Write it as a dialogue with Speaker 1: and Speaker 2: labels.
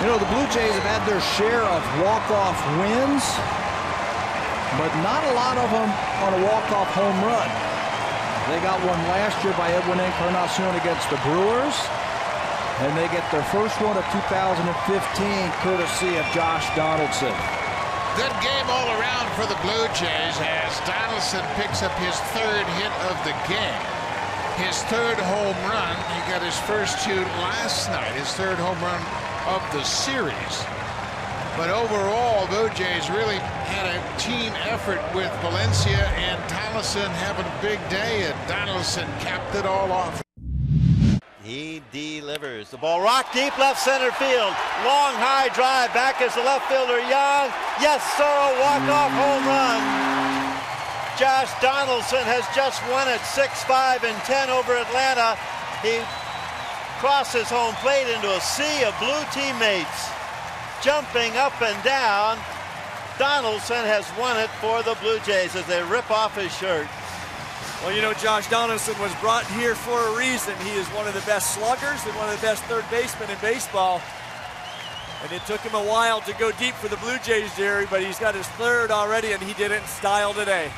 Speaker 1: You know, the Blue Jays have had their share of walk-off wins, but not a lot of them on a walk-off home run. They got one last year by Edwin Encarnacion against the Brewers, and they get their first one of 2015 courtesy of Josh Donaldson.
Speaker 2: Good game all around for the Blue Jays as Donaldson picks up his third hit of the game. His third home run. He got his first two last night, his third home run of the series. But overall, Blue Jays really had a team effort with Valencia and Donaldson having a big day, and Donaldson capped it all off.
Speaker 3: He delivers. The ball rocked deep left center field. Long high drive. Back is the left fielder, Young. Yes, sir, a walk-off home run. Josh Donaldson has just won it 6-5 and 10 over Atlanta. He crosses home plate into a sea of Blue teammates. Jumping up and down. Donaldson has won it for the Blue Jays as they rip off his shirt.
Speaker 4: Well, you know, Josh Donaldson was brought here for a reason. He is one of the best sluggers and one of the best third basemen in baseball. And it took him a while to go deep for the Blue Jays, Jerry, but he's got his third already, and he did it in style today.